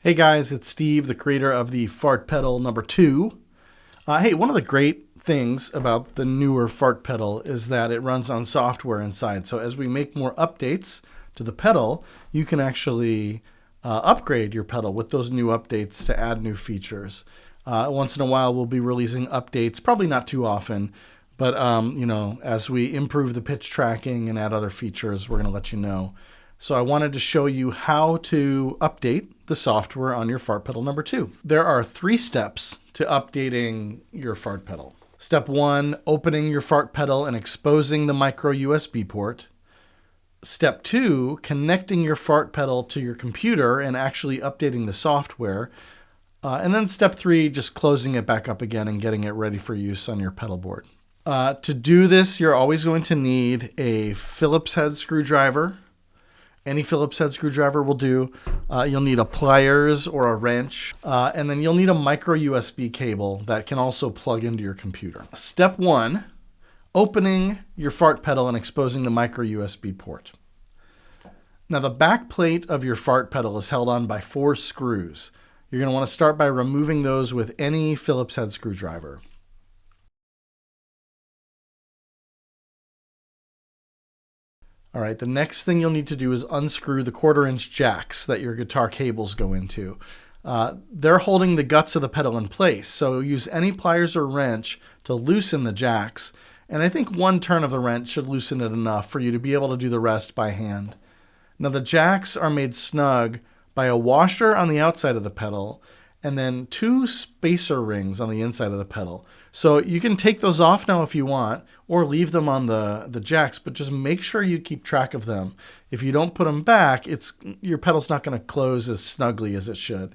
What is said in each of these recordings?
Hey guys, it's Steve, the creator of the Fart Pedal number 2. Hey, one of the great things about the newer Fart Pedal is that it runs on software inside. So as we make more updates to the pedal, you can actually upgrade your pedal with those new updates to add new features. Once in a while, we'll be releasing updates, probably not too often, but as we improve the pitch tracking and add other features, we're going to let you know. So I wanted to show you how to update the software on your Fart Pedal number 2. There are 3 steps to updating your Fart Pedal. Step 1, opening your Fart Pedal and exposing the micro USB port. Step 2, connecting your Fart Pedal to your computer and actually updating the software. And then step 3, just closing it back up again and getting it ready for use on your pedal board. To do this, you're always going to need a Phillips head screwdriver. Any Phillips head screwdriver will do. You'll need a pliers or a wrench, and then you'll need a micro USB cable that can also plug into your computer. Step 1, opening your Fart Pedal and exposing the micro USB port. Now the back plate of your Fart Pedal is held on by 4 screws. You're going to want to start by removing those with any Phillips head screwdriver. All right, the next thing you'll need to do is unscrew the 1/4-inch jacks that your guitar cables go into. They're holding the guts of the pedal in place, so use any pliers or wrench to loosen the jacks, and I think 1 turn of the wrench should loosen it enough for you to be able to do the rest by hand. Now the jacks are made snug by a washer on the outside of the pedal and then 2 spacer rings on the inside of the pedal. So you can take those off now if you want, or leave them on the jacks, but just make sure you keep track of them. If you don't put them back, your pedal's not going to close as snugly as it should.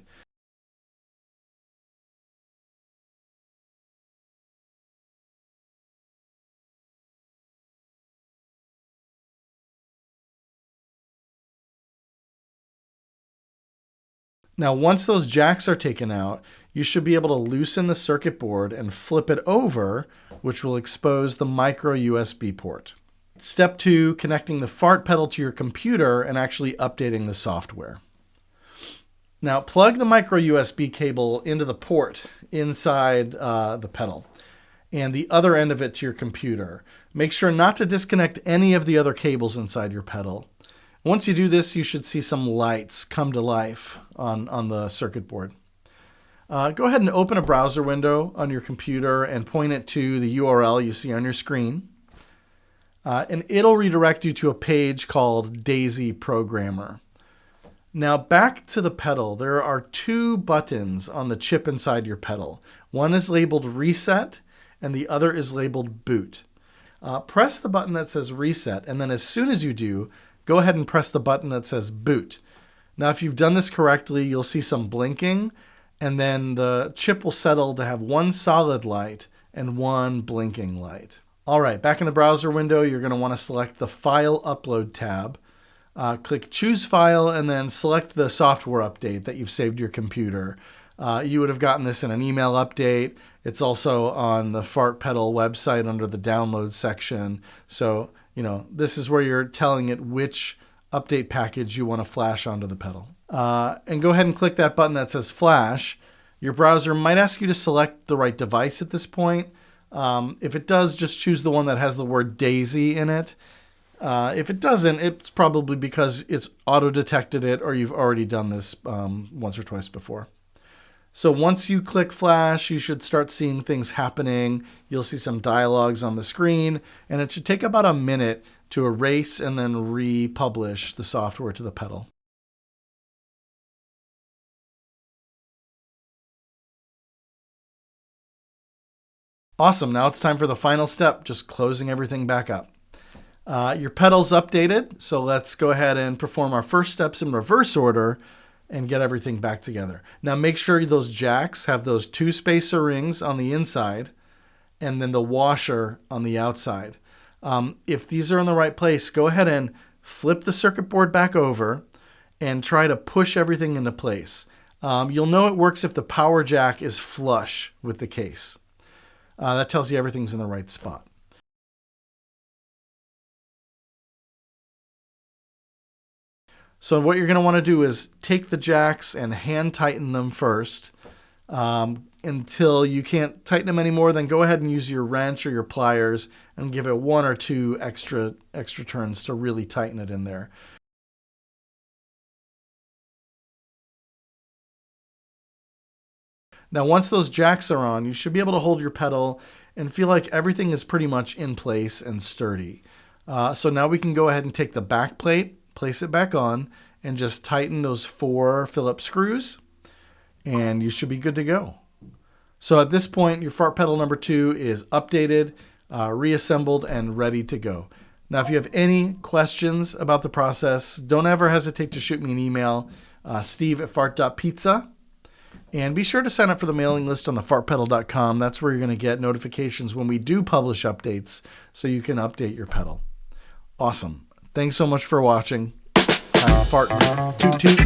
Now, once those jacks are taken out, you should be able to loosen the circuit board and flip it over, which will expose the micro USB port. Step 2, connecting the Fart Pedal to your computer and actually updating the software. Now, plug the micro USB cable into the port inside the pedal and the other end of it to your computer. Make sure not to disconnect any of the other cables inside your pedal. Once you do this, you should see some lights come to life on the circuit board. Go ahead and open a browser window on your computer and point it to the URL you see on your screen. And it'll redirect you to a page called Daisy Programmer. Now back to the pedal, there are 2 buttons on the chip inside your pedal. One is labeled Reset and the other is labeled Boot. Press the button that says Reset, and then as soon as you do, go ahead and press the button that says Boot. Now, if you've done this correctly, you'll see some blinking, and then the chip will settle to have 1 solid light and 1 blinking light. All right, back in the browser window, you're going to want to select the File Upload tab. Click Choose File, and then select the software update that you've saved to your computer. You would have gotten this in an email update. It's also on the Fart Pedal website under the Download section. So, this is where you're telling it which update package you want to flash onto the pedal. And go ahead and click that button that says Flash. Your browser might ask you to select the right device at this point. If it does, just choose the one that has the word Daisy in it. If it doesn't, it's probably because it's auto-detected it or you've already done this once or twice before. So once you click Flash, you should start seeing things happening. You'll see some dialogues on the screen, and it should take about a minute to erase and then republish the software to the pedal. Awesome, now it's time for the final step, just closing everything back up. Your pedal's updated, so let's go ahead and perform our first steps in reverse order and get everything back together. Now make sure those jacks have those 2 spacer rings on the inside and then the washer on the outside. If these are in the right place, go ahead and flip the circuit board back over and try to push everything into place. You'll know it works if the power jack is flush with the case. That tells you everything's in the right spot. So what you're going to want to do is take the jacks and hand tighten them first until you can't tighten them anymore. Then go ahead and use your wrench or your pliers and give it 1 or 2 extra turns to really tighten it in there. Now, once those jacks are on, you should be able to hold your pedal and feel like everything is pretty much in place and sturdy. So now we can go ahead and take the back plate, place it back on, and just tighten those 4 Phillips screws, and you should be good to go. So at this point, your fart pedal number 2 is updated, reassembled, and ready to go. Now, if you have any questions about the process, don't ever hesitate to shoot me an email, steve@fart.pizza. And be sure to sign up for the mailing list on thefartpedal.com. That's where you're going to get notifications when we do publish updates so you can update your pedal. Awesome. Thanks so much for watching. Fart toot toot.